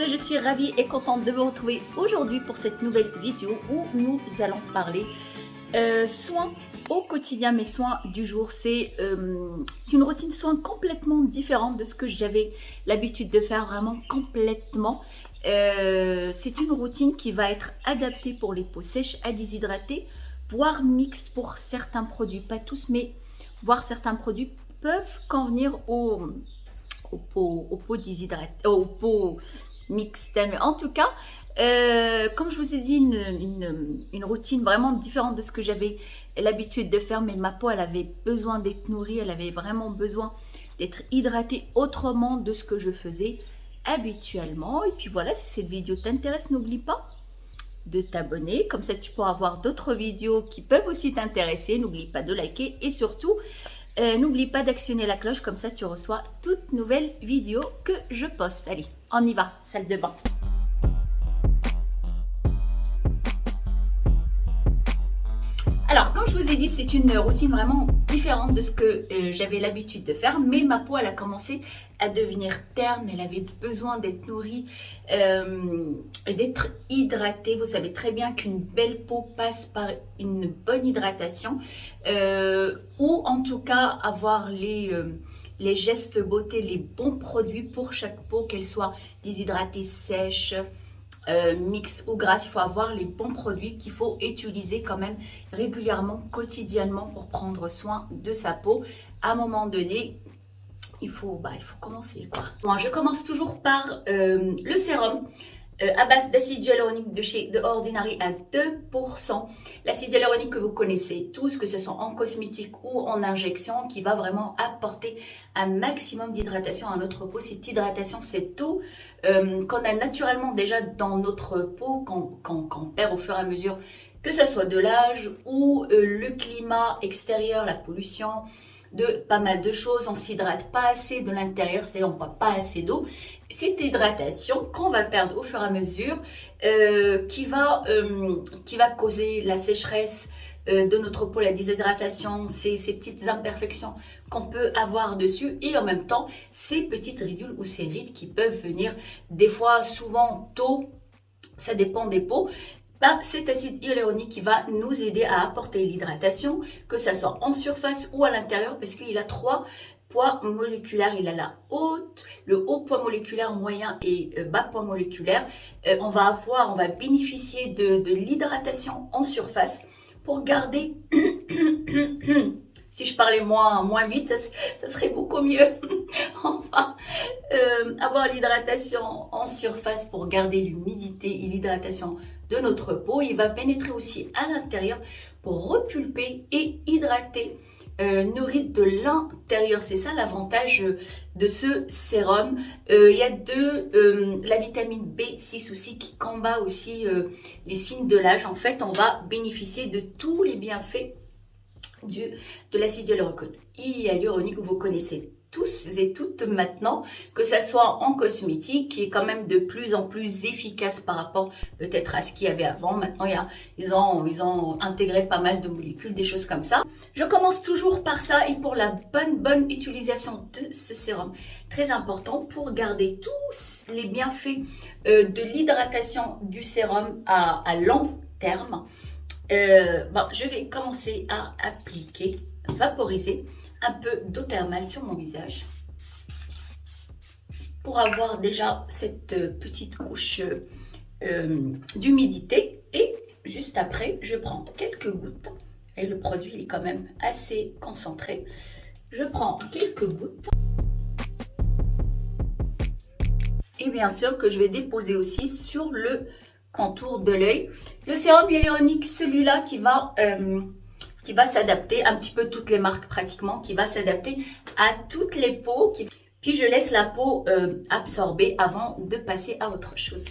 je suis ravie et contente de vous retrouver aujourd'hui pour cette nouvelle vidéo où nous allons parler soins au quotidien, mes soins du jour. C'est une routine soins complètement différente de ce que j'avais l'habitude de faire, vraiment complètement. C'est une routine qui va être adaptée pour les peaux sèches à déshydratées, voire mixte pour certains produits, pas tous, mais voire certains produits peuvent convenir aux peaux déshydratées, aux peaux mixtes. Mais en tout cas, comme je vous ai dit, une routine vraiment différente de ce que j'avais l'habitude de faire, mais ma peau, elle avait besoin d'être nourrie, elle avait vraiment besoin d'être hydratée autrement de ce que je faisais habituellement. Et puis voilà, si cette vidéo t'intéresse, n'oublie pas de t'abonner, comme ça tu pourras voir d'autres vidéos qui peuvent aussi t'intéresser. N'oublie pas de liker et surtout n'oublie pas d'actionner la cloche, comme ça tu reçois toute nouvelle vidéo que je poste. Allez, on y va, salle de bain. Alors, comme je vous ai dit, c'est une routine vraiment différente de ce que j'avais l'habitude de faire. Mais ma peau, elle a commencé à devenir terne. Elle avait besoin d'être nourrie, d'être hydratée. Vous savez très bien qu'une belle peau passe par une bonne hydratation. Ou en tout cas, avoir les gestes beauté, les bons produits pour chaque peau, qu'elle soit déshydratée, sèche, mix ou grasse. Il faut avoir les bons produits qu'il faut utiliser quand même régulièrement, quotidiennement pour prendre soin de sa peau. À un moment donné, il faut commencer quoi. Bon, je commence toujours par le sérum à base d'acide hyaluronique de chez The Ordinary à 2%. L'acide hyaluronique que vous connaissez tous, que ce soit en cosmétique ou en injection, qui va vraiment apporter un maximum d'hydratation à notre peau. Cette hydratation, c'est tout qu'on a naturellement déjà dans notre peau, qu'on perd au fur et à mesure, que ce soit de l'âge ou le climat extérieur, la pollution, de pas mal de choses. On s'hydrate pas assez de l'intérieur, c'est-à-dire on boit pas assez d'eau. Cette hydratation qu'on va perdre au fur et à mesure qui va causer la sécheresse de notre peau, la déshydratation, ces petites imperfections qu'on peut avoir dessus, et en même temps ces petites ridules ou ces rides qui peuvent venir des fois, souvent, tôt, ça dépend des peaux. Cet acide hyaluronique qui va nous aider à apporter l'hydratation, que ça soit en surface ou à l'intérieur, parce qu'il a 3 poids moléculaires. Il a le haut poids moléculaire, moyen et bas poids moléculaire. On va bénéficier de l'hydratation en surface pour garder, si je parlais moins vite, ça serait beaucoup mieux. Enfin, avoir l'hydratation en surface pour garder l'humidité et l'hydratation de notre peau. Il va pénétrer aussi à l'intérieur pour repulper et hydrater nos rides de l'intérieur. C'est ça l'avantage de ce sérum. Il y a la vitamine B6 aussi qui combat aussi les signes de l'âge. En fait, on va bénéficier de tous les bienfaits de l'acide hyaluronique que vous connaissez tous et toutes maintenant, que ça soit en cosmétique, qui est quand même de plus en plus efficace par rapport peut-être à ce qu'il y avait avant. Maintenant, ils ont intégré pas mal de molécules, des choses comme ça. Je commence toujours par ça, et pour la bonne utilisation de ce sérum, très important pour garder tous les bienfaits de l'hydratation du sérum à long terme. Je vais commencer à appliquer, vaporiser un peu d'eau thermale sur mon visage pour avoir déjà cette petite couche d'humidité. Et juste après, je prends quelques gouttes, et le produit il est quand même assez concentré. Je prends quelques gouttes, et bien sûr que je vais déposer aussi sur le contour de l'œil. Le sérum hyaluronique, celui-là qui va s'adapter, un petit peu toutes les marques pratiquement, qui va s'adapter à toutes les peaux. Puis je laisse la peau absorber avant de passer à autre chose.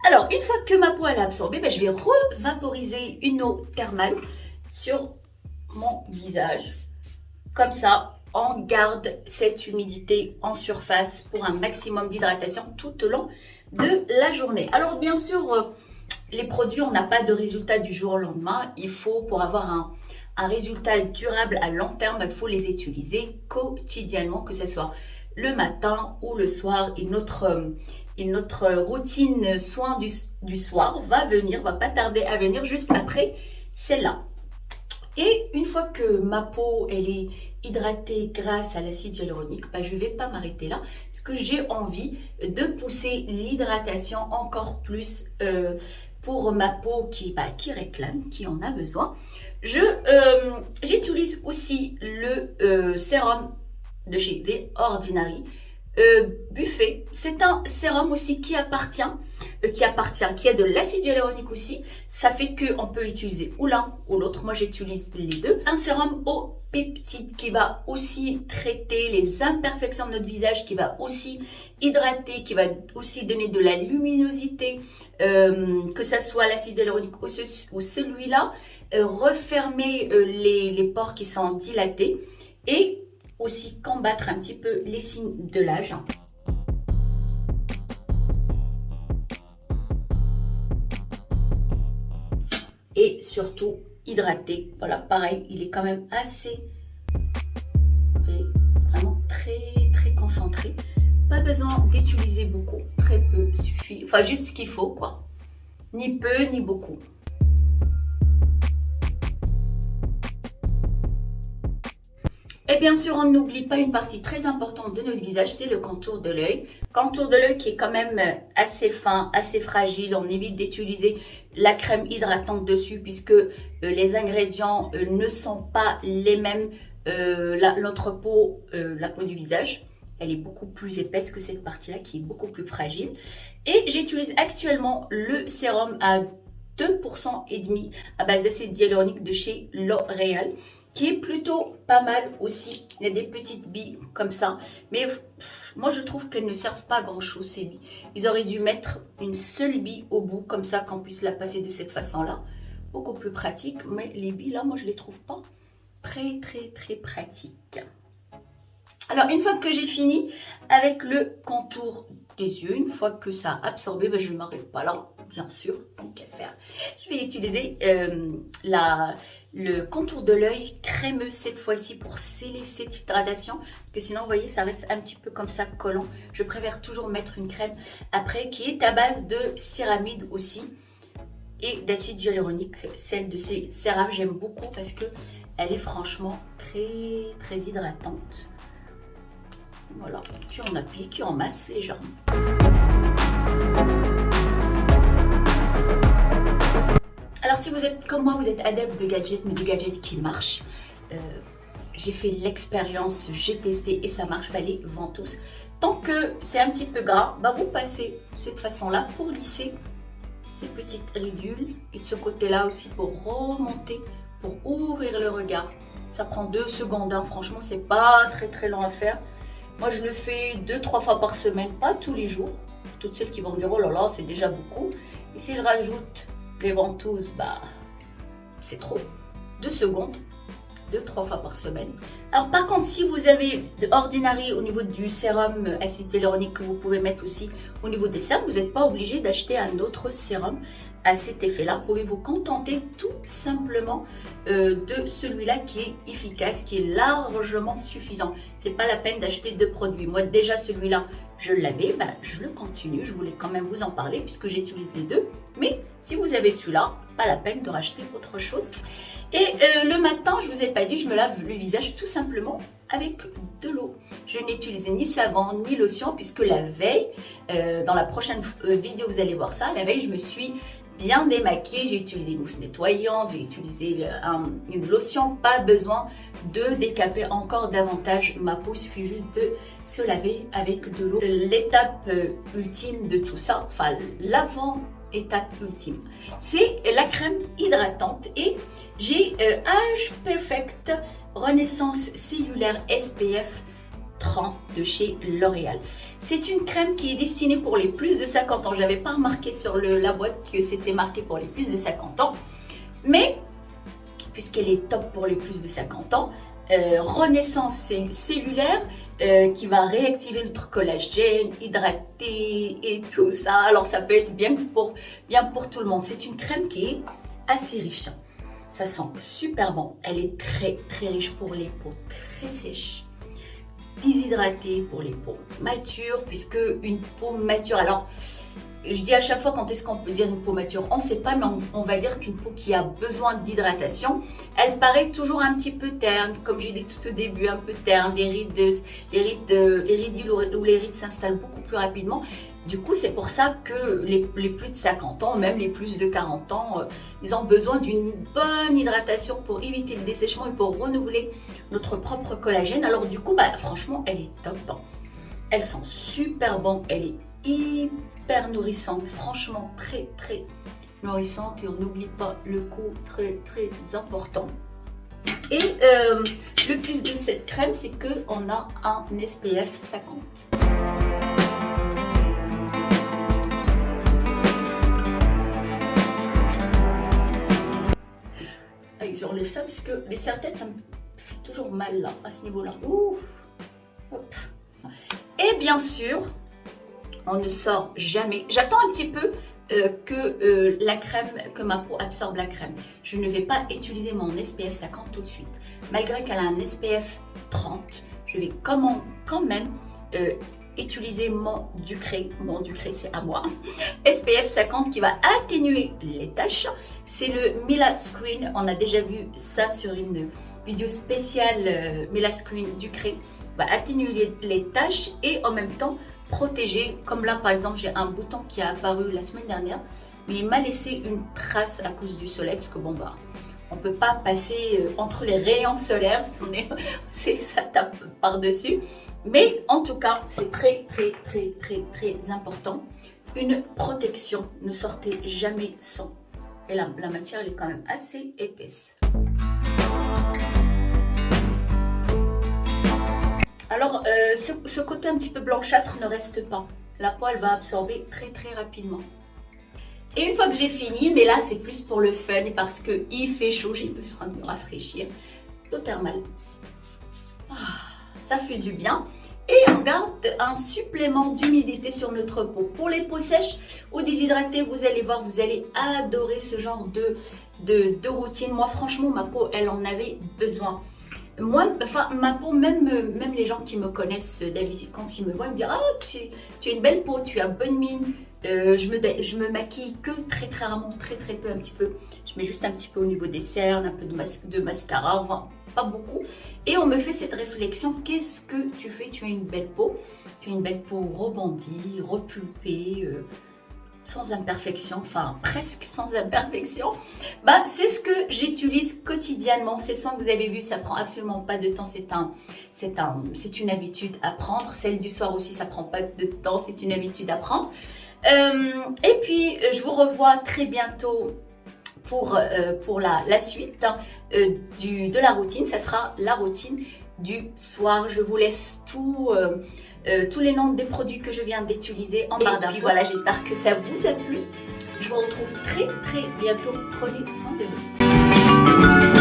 Alors, une fois que ma peau elle a absorbé, je vais revaporiser une eau thermale sur mon visage. Comme ça, on garde cette humidité en surface pour un maximum d'hydratation tout au long de la journée. Alors, bien sûr, les produits, on n'a pas de résultat du jour au lendemain. Il faut, pour avoir un résultat durable à long terme, il faut les utiliser quotidiennement, que ce soit le matin ou le soir. Et notre routine soin du soir va venir, va pas tarder à venir juste après celle-là. Et une fois que ma peau elle est hydratée grâce à l'acide hyaluronique, bah, je ne vais pas m'arrêter là parce que j'ai envie de pousser l'hydratation encore plus pour ma peau qui réclame, qui en a besoin. J'utilise aussi le sérum de chez The Ordinary. Buffet, c'est un sérum aussi qui a de l'acide hyaluronique aussi. Ça fait qu'on peut utiliser ou l'un ou l'autre. Moi, j'utilise les deux. Un sérum aux peptides qui va aussi traiter les imperfections de notre visage, qui va aussi hydrater, qui va aussi donner de la luminosité, que ça soit l'acide hyaluronique ou celui-là, refermer les pores qui sont dilatés et aussi combattre un petit peu les signes de l'âge. Et surtout hydrater. Voilà, pareil, il est quand même assez, vraiment très concentré. Pas besoin d'utiliser beaucoup, très peu suffit. Enfin, juste ce qu'il faut, quoi. Ni peu, ni beaucoup. Et bien sûr, on n'oublie pas une partie très importante de notre visage, c'est le contour de l'œil. Contour de l'œil qui est quand même assez fin, assez fragile. On évite d'utiliser la crème hydratante dessus puisque les ingrédients ne sont pas les mêmes. Notre peau, la peau du visage, elle est beaucoup plus épaisse que cette partie-là qui est beaucoup plus fragile. Et j'utilise actuellement le sérum à 2% et demi à base d'acide hyaluronique de chez L'Oréal, qui est plutôt pas mal aussi. Il y a des petites billes comme ça, mais moi je trouve qu'elles ne servent pas à grand chose ces billes. Ils auraient dû mettre une seule bille au bout, comme ça qu'on puisse la passer de cette façon là, beaucoup plus pratique. Mais les billes là, moi je les trouve pas très pratiques. Alors une fois que j'ai fini avec le contour des yeux, une fois que ça a absorbé, ben, je ne m'arrête pas là, bien sûr, tant qu'à faire. Je vais utiliser le contour de l'œil crémeux cette fois-ci pour sceller cette hydratation. Parce que sinon, vous voyez, ça reste un petit peu comme ça collant. Je préfère toujours mettre une crème après qui est à base de céramide aussi et d'acide hyaluronique. Celle de ces CeraVe, j'aime beaucoup parce que elle est franchement très hydratante. Voilà, tu en appliques, tu en masses légèrement. Alors si vous êtes comme moi, vous êtes adepte de gadgets, mais de gadgets qui marchent, j'ai fait l'expérience, j'ai testé et ça marche, bah, les ventouses. Tant que c'est un petit peu gras, bah, vous passez de cette façon-là pour lisser ces petites ridules et de ce côté-là aussi pour remonter, pour ouvrir le regard. Ça prend 2 secondes, hein. Franchement, c'est pas très long à faire. Moi, je le fais 2-3 fois par semaine, pas tous les jours. Toutes celles qui vont me dire, oh là là, c'est déjà beaucoup. Et si je rajoute les ventouses, bah, c'est trop. 2 secondes, 2-3 fois par semaine. Alors par contre, si vous avez de Ordinary au niveau du sérum acide hyaluronique que vous pouvez mettre aussi au niveau des cernes, vous n'êtes pas obligé d'acheter un autre sérum à cet effet-là. Vous pouvez vous contenter tout simplement de celui-là qui est efficace, qui est largement suffisant. C'est pas la peine d'acheter 2 produits. Moi déjà celui-là, je l'avais, ben, je le continue. Je voulais quand même vous en parler puisque j'utilise les deux. Mais si vous avez celui-là, pas la peine de racheter autre chose. Et le matin, je vous ai pas dit, je me lave le visage tout simplement avec de l'eau. Je n'utilise ni savon ni lotion puisque la veille, dans la prochaine vidéo vous allez voir ça, la veille je me suis bien démaquillée, j'ai utilisé une mousse nettoyante, j'ai utilisé une lotion, pas besoin de décaper encore davantage ma peau, il suffit juste de se laver avec de l'eau. L'étape ultime de tout ça, enfin l'avant-étape ultime, c'est la crème hydratante et j'ai Age Perfect Renaissance Cellulaire SPF 30 de chez L'Oréal. C'est une crème qui est destinée pour les plus de 50 ans. Je n'avais pas remarqué sur la boîte que c'était marqué pour les plus de 50 ans. Mais, puisqu'elle est top pour les plus de 50 ans, renaissance cellulaire qui va réactiver notre collagène, hydrater et tout ça. Alors ça peut être bien pour tout le monde. C'est une crème qui est assez riche. Ça sent super bon. Elle est très riche pour les peaux très sèches. déshydratée pour les peaux matures, puisque une peau mature, alors je dis à chaque fois quand est-ce qu'on peut dire une peau mature, on ne sait pas, mais on va dire qu'une peau qui a besoin d'hydratation, elle paraît toujours un petit peu terne, comme j'ai dit tout au début, un peu terne, les rides ou les rides s'installent beaucoup plus rapidement. Du coup, c'est pour ça que les plus de 50 ans, même les plus de 40 ans, ils ont besoin d'une bonne hydratation pour éviter le dessèchement et pour renouveler notre propre collagène. Alors du coup, franchement, elle est top. Elle sent super bon, elle est hyper nourrissante, franchement très nourrissante, et on n'oublie pas le coup très important. Et le plus de cette crème, c'est qu'on a un SPF 50. J'enlève ça parce que les serre-têtes, ça me fait toujours mal là, à ce niveau-là. Hop. Et bien sûr, on ne sort jamais. J'attends un petit peu que ma peau absorbe la crème. Je ne vais pas utiliser mon SPF 50 tout de suite. Malgré qu'elle a un SPF 30, je vais quand même utiliser mon Ducré c'est à moi, SPF 50 qui va atténuer les taches. C'est le Melascreen, on a déjà vu ça sur une vidéo spéciale Melascreen Ducré, va atténuer les taches et en même temps protéger. Comme là par exemple, j'ai un bouton qui a apparu la semaine dernière, mais il m'a laissé une trace à cause du soleil, parce que bon on peut pas passer entre les rayons solaires, ça tape par-dessus. Mais en tout cas, c'est très important. Une protection, ne sortez jamais sans. Et là, la matière, elle est quand même assez épaisse. Alors, ce côté un petit peu blanchâtre ne reste pas. La peau, elle va absorber très rapidement. Et une fois que j'ai fini, mais là c'est plus pour le fun et parce qu'il fait chaud, j'ai besoin de me rafraîchir. L'eau thermale, ça fait du bien. Et on garde un supplément d'humidité sur notre peau. Pour les peaux sèches ou déshydratées, vous allez voir, vous allez adorer ce genre de routine. Moi franchement, ma peau, elle en avait besoin. Moi, ma peau, même les gens qui me connaissent d'habitude, quand ils me voient, ils me disent « Ah, tu as une belle peau, tu as bonne mine ». Je me maquille que très rarement, très peu, un petit peu. Je mets juste un petit peu au niveau des cernes, un peu de mascara, enfin, pas beaucoup. Et on me fait cette réflexion, qu'est-ce que tu fais? Tu as une belle peau, tu as une belle peau rebondie, repulpée, sans imperfection, enfin presque sans imperfection. C'est ce que j'utilise quotidiennement. Ces soins que vous avez vus, ça prend absolument pas de temps. C'est une habitude à prendre. Celle du soir aussi, ça prend pas de temps. C'est une habitude à prendre. Et puis, je vous revois très bientôt pour la suite de la routine. Ça sera la routine du soir. Je vous laisse tous les noms des produits que je viens d'utiliser en barre d'infos. Voilà, j'espère que ça vous a plu. Je vous retrouve très bientôt. Prenez soin de vous.